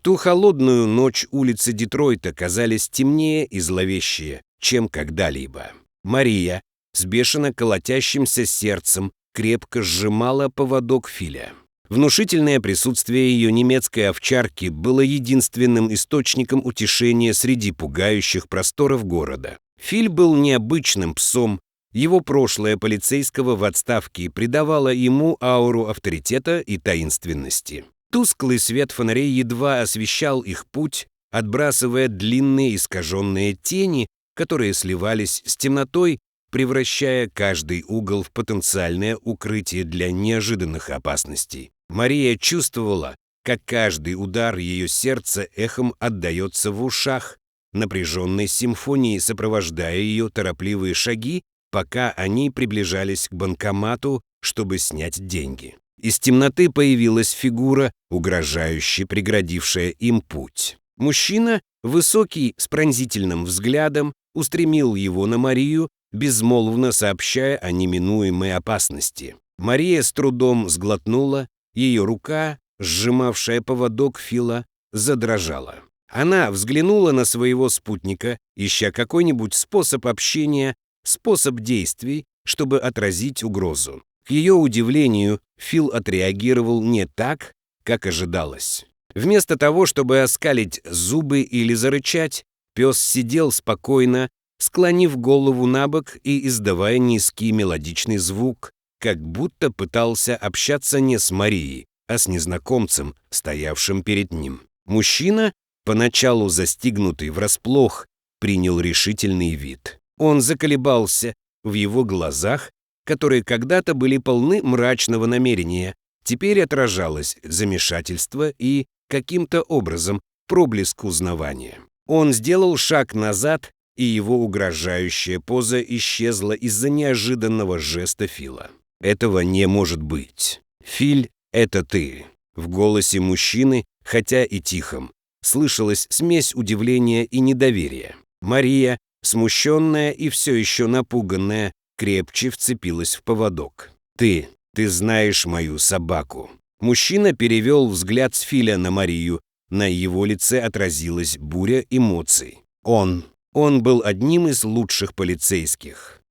ту холодную ночь улицы Детройта казались темнее и зловещее, чем когда-либо. Мария с бешено колотящимся сердцем крепко сжимала поводок Филя. Внушительное присутствие ее немецкой овчарки было единственным источником утешения среди пугающих просторов города. Филь был необычным псом, его прошлое полицейского в отставке придавало ему ауру авторитета и таинственности. Тусклый свет фонарей едва освещал их путь, отбрасывая длинные искаженные тени, которые сливались с темнотой, превращая каждый угол в потенциальное укрытие для неожиданных опасностей. Мария чувствовала, как каждый удар ее сердца эхом отдается в ушах, напряженной симфонией сопровождая ее торопливые шаги, пока они приближались к банкомату, чтобы снять деньги. Из темноты появилась фигура, угрожающе преградившая им путь. Мужчина, высокий, с пронзительным взглядом, устремил его на Марию, безмолвно сообщая о неминуемой опасности. Мария с трудом сглотнула, ее рука, сжимавшая поводок Фила, задрожала. Она взглянула на своего спутника, ища какой-нибудь способ общения, способ действий, чтобы отразить угрозу. К ее удивлению, Фил отреагировал не так, как ожидалось. Вместо того, чтобы оскалить зубы или зарычать, пес сидел спокойно, склонив голову на бок и издавая низкий мелодичный звук, как будто пытался общаться не с Марией, а с незнакомцем, стоявшим перед ним. Мужчина, поначалу застигнутый врасплох, принял решительный вид. Он заколебался, в его глазах, которые когда-то были полны мрачного намерения, теперь отражалось замешательство и, каким-то образом, проблеск узнавания. Он сделал шаг назад, и его угрожающая поза исчезла из-за неожиданного жеста Фила. «Этого не может быть. Филь, это ты». В голосе мужчины, хотя и тихом, слышалась смесь удивления и недоверия. Мария, смущенная и все еще напуганная, крепче вцепилась в поводок. «Ты знаешь мою собаку». Мужчина перевел взгляд с Филя на Марию. На его лице отразилась буря эмоций. Он был одним из лучших полицейских.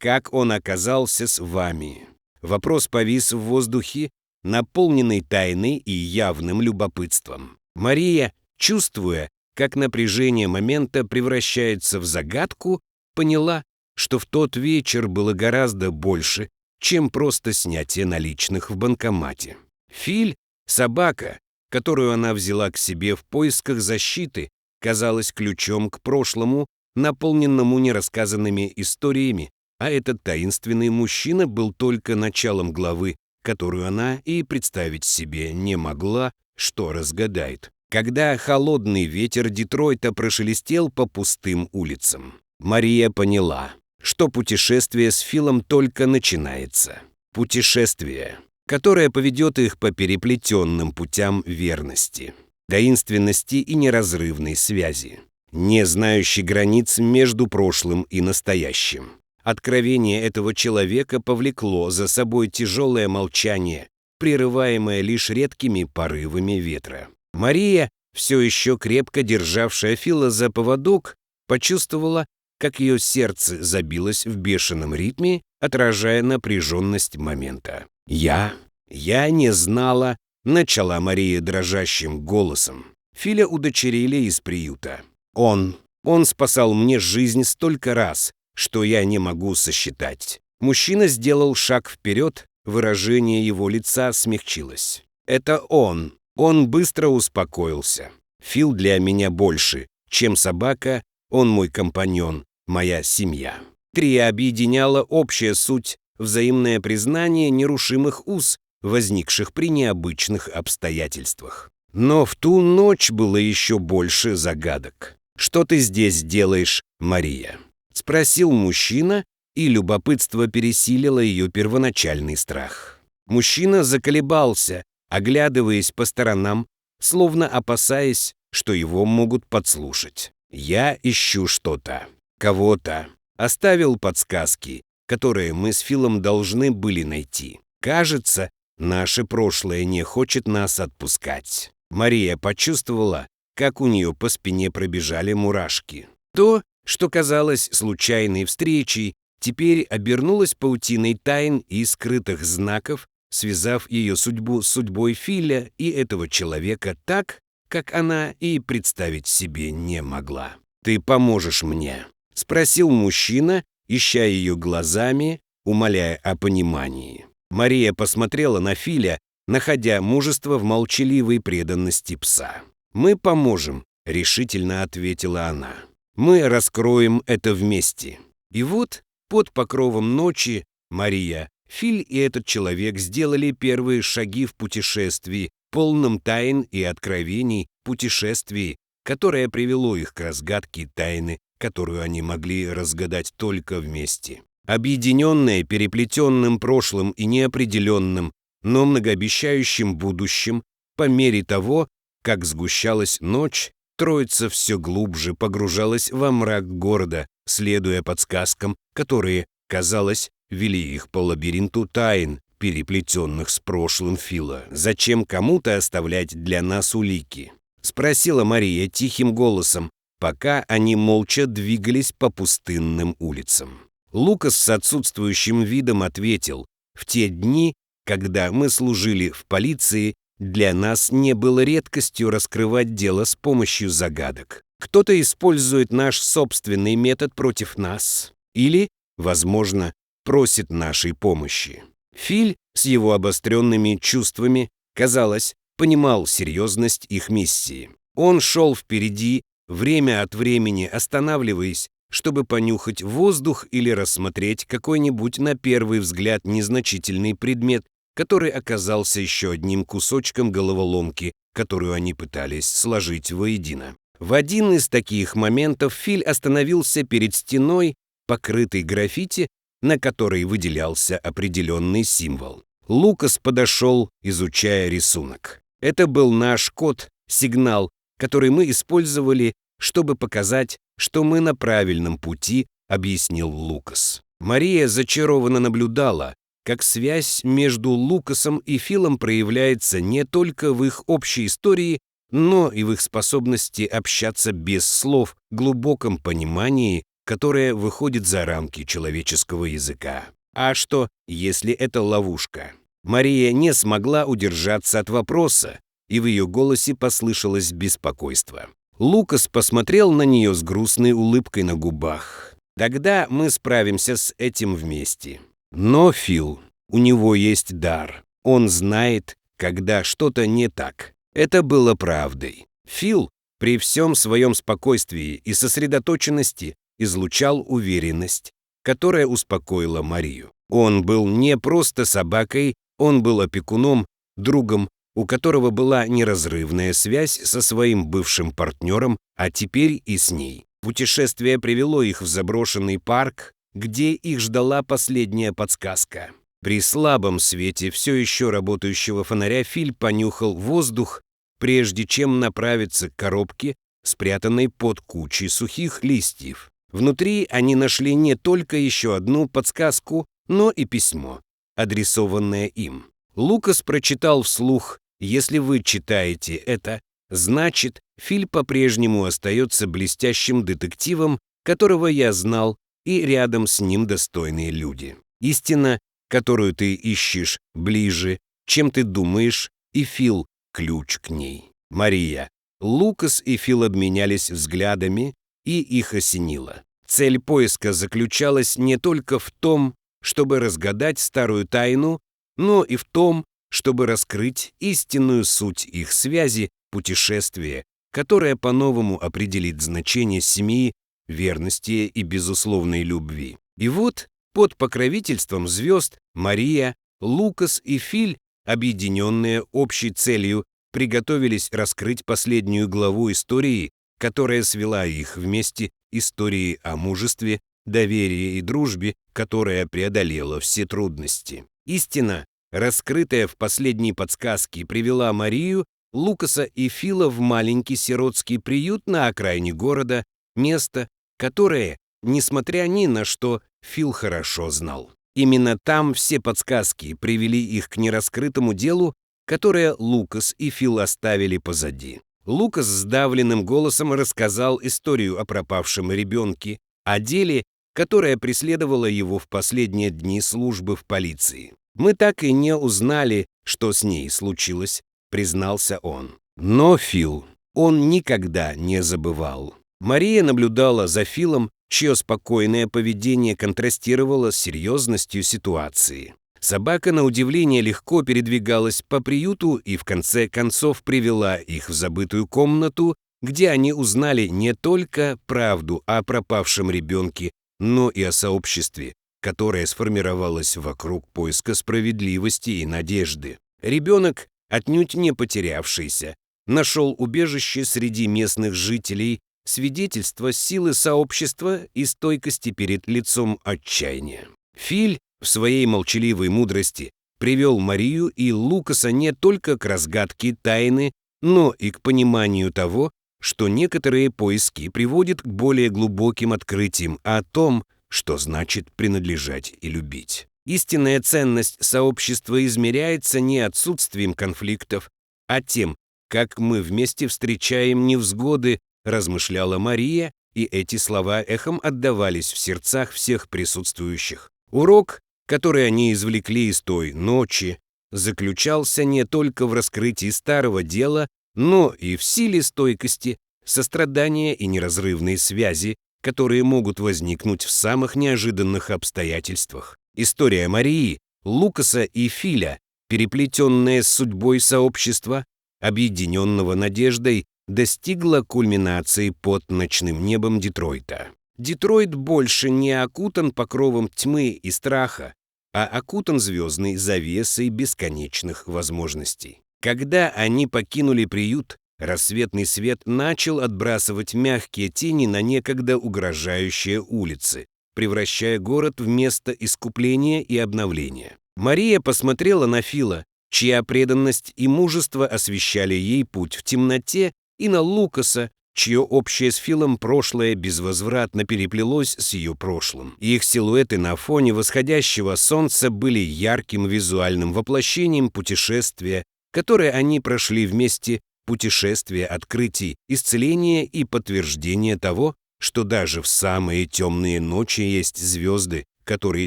Как он оказался с вами?» Вопрос повис в воздухе, наполненный тайной и явным любопытством. Мария, чувствуя, как напряжение момента превращается в загадку, поняла, что в тот вечер было гораздо больше, чем просто снятие наличных в банкомате. Филь, собака, которую она взяла к себе в поисках защиты, казалась ключом к прошлому, наполненному нерассказанными историями, а этот таинственный мужчина был только началом главы, которую она и представить себе не могла, что разгадает. Когда холодный ветер Детройта прошелестел по пустым улицам, Мария поняла, что путешествие с Филом только начинается. Путешествие, которое поведет их по переплетенным путям верности, таинственности и неразрывной связи, не знающей границ между прошлым и настоящим. Откровение этого человека повлекло за собой тяжелое молчание, прерываемое лишь редкими порывами ветра. Мария, все еще крепко державшая Фила за поводок, почувствовала, как ее сердце забилось в бешеном ритме, отражая напряженность момента. «Я не знала», — начала Мария дрожащим голосом. «Филя удочерили из приюта. Он спасал мне жизнь столько раз, что я не могу сосчитать». Мужчина сделал шаг вперед, выражение его лица смягчилось. «Это он быстро успокоился. Фил для меня больше, чем собака, он мой компаньон, моя семья». Трио объединяла общая суть, взаимное признание нерушимых уз, возникших при необычных обстоятельствах. Но в ту ночь было еще больше загадок. «Что ты здесь делаешь, Мария?» — спросил мужчина, и любопытство пересилило ее первоначальный страх. Мужчина заколебался, оглядываясь по сторонам, словно опасаясь, что его могут подслушать. «Я ищу что-то, кого-то. Оставил подсказки, которые мы с Филом должны были найти. Кажется, наше прошлое не хочет нас отпускать». Мария почувствовала, как у нее по спине пробежали мурашки. То, что казалось случайной встречей, теперь обернулось паутиной тайн и скрытых знаков, связав ее судьбу с судьбой Филя и этого человека так, как она и представить себе не могла. «Ты поможешь мне?» — спросил мужчина, ища ее глазами, умоляя о понимании. Мария посмотрела на Филя, находя мужество в молчаливой преданности пса. «Мы поможем», — решительно ответила она. «Мы раскроем это вместе». И вот, под покровом ночи, Мария, Филь и этот человек сделали первые шаги в путешествии, полном тайн и откровений, путешествии, которое привело их к разгадке тайны, которую они могли разгадать только вместе. Объединенные переплетенным прошлым и неопределенным, но многообещающим будущим, по мере того, как сгущалась ночь, троица все глубже погружалась во мрак города, следуя подсказкам, которые, казалось, вели их по лабиринту тайн, переплетенных с прошлым Фила. «Зачем кому-то оставлять для нас улики?» — спросила Мария тихим голосом, пока они молча двигались по пустынным улицам. Лукас с отсутствующим видом ответил: «В те дни, когда мы служили в полиции, для нас не было редкостью раскрывать дело с помощью загадок. Кто-то использует наш собственный метод против нас или, возможно, просит нашей помощи». Филь с его обостренными чувствами, казалось, понимал серьезность их миссии. Он шел впереди, время от времени останавливаясь, чтобы понюхать воздух или рассмотреть какой-нибудь на первый взгляд незначительный предмет, который оказался еще одним кусочком головоломки, которую они пытались сложить воедино. В один из таких моментов Филь остановился перед стеной, покрытой граффити, на которой выделялся определенный символ. Лукас подошел, изучая рисунок. «Это был наш код, сигнал, который мы использовали, чтобы показать, что мы на правильном пути», — объяснил Лукас. Мария зачарованно наблюдала, как связь между Лукасом и Филом проявляется не только в их общей истории, но и в их способности общаться без слов, глубоком понимании, которое выходит за рамки человеческого языка. А что, если это ловушка? Мария не смогла удержаться от вопроса, и в ее голосе послышалось беспокойство. Лукас посмотрел на нее с грустной улыбкой на губах. «Тогда мы справимся с этим вместе. Но, Фил, у него есть дар. Он знает, когда что-то не так». Это было правдой. Фил, при всем своем спокойствии и сосредоточенности, излучал уверенность, которая успокоила Марию. Он был не просто собакой, он был опекуном, другом, у которого была неразрывная связь со своим бывшим партнером, а теперь и с ней. Путешествие привело их в заброшенный парк, где их ждала последняя подсказка. При слабом свете все еще работающего фонаря Филь понюхал воздух, прежде чем направиться к коробке, спрятанной под кучей сухих листьев. Внутри они нашли не только еще одну подсказку, но и письмо, адресованное им. Лукас прочитал вслух: «Если вы читаете это, значит, Филь по-прежнему остается блестящим детективом, которого я знал, и рядом с ним достойные люди. Истина, которую ты ищешь, ближе, чем ты думаешь, и Фил — ключ к ней». Мария. Лукас и Фил обменялись взглядами, и их осенило. Цель поиска заключалась не только в том, чтобы разгадать старую тайну, но и в том, чтобы раскрыть истинную суть их связи, путешествия, которое по-новому определит значение семьи, верности и безусловной любви. И вот, под покровительством звезд, Мария, Лукас и Филь, объединенные общей целью, приготовились раскрыть последнюю главу истории, которая свела их вместе, истории о мужестве, доверии и дружбе, которая преодолела все трудности. Истина, раскрытая в последней подсказке, привела Марию, Лукаса и Фила в маленький сиротский приют на окраине города, место, которое, несмотря ни на что, Фил хорошо знал. Именно там все подсказки привели их к нераскрытому делу, которое Лукас и Фил оставили позади. Лукас сдавленным голосом рассказал историю о пропавшем ребенке, о деле, которое преследовало его в последние дни службы в полиции. «Мы так и не узнали, что с ней случилось», — признался он. Но Фил, он никогда не забывал. Мария наблюдала за Филом, чье спокойное поведение контрастировало с серьезностью ситуации. Собака, на удивление, легко передвигалась по приюту и в конце концов привела их в забытую комнату, где они узнали не только правду о пропавшем ребенке, но и о сообществе, которое сформировалось вокруг поиска справедливости и надежды. Ребенок, отнюдь не потерявшийся, нашел убежище среди местных жителей, свидетельство силы сообщества и стойкости перед лицом отчаяния. Филь в своей молчаливой мудрости привел Марию и Лукаса не только к разгадке тайны, но и к пониманию того, что некоторые поиски приводят к более глубоким открытиям о том, что значит принадлежать и любить. Истинная ценность сообщества измеряется не отсутствием конфликтов, а тем, как мы вместе встречаем невзгоды, размышляла Мария, и эти слова эхом отдавались в сердцах всех присутствующих. Урок, который они извлекли из той ночи, заключался не только в раскрытии старого дела, но и в силе стойкости, сострадания и неразрывной связи, которые могут возникнуть в самых неожиданных обстоятельствах. История Марии, Лукаса и Филя, переплетенная с судьбой сообщества, объединенного надеждой, достигла кульминации под ночным небом Детройта. Детройт больше не окутан покровом тьмы и страха, а окутан звездной завесой бесконечных возможностей. Когда они покинули приют, рассветный свет начал отбрасывать мягкие тени на некогда угрожающие улицы, превращая город в место искупления и обновления. Мария посмотрела на Фила, чья преданность и мужество освещали ей путь в темноте, и на Лукаса, чье общее с Филом прошлое безвозвратно переплелось с ее прошлым. Их силуэты на фоне восходящего солнца были ярким визуальным воплощением путешествия, которое они прошли вместе, путешествие открытий, исцеления и подтверждения того, что даже в самые темные ночи есть звезды, которые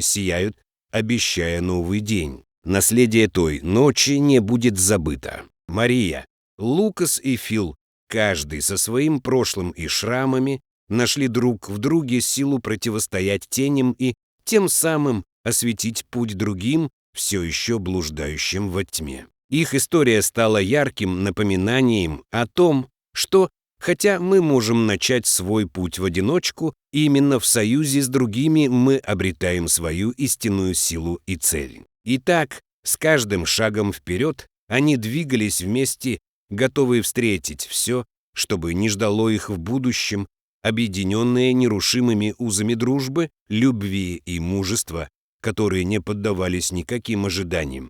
сияют, обещая новый день. Наследие той ночи не будет забыто. Мария, Лукас и Фил, каждый со своим прошлым и шрамами, нашли друг в друге силу противостоять теням и тем самым осветить путь другим, все еще блуждающим во тьме. Их история стала ярким напоминанием о том, что, хотя мы можем начать свой путь в одиночку, именно в союзе с другими мы обретаем свою истинную силу и цель. Итак, с каждым шагом вперед они двигались вместе, готовые встретить все, чтобы не ждало их в будущем, объединенные нерушимыми узами дружбы, любви и мужества, которые не поддавались никаким ожиданиям,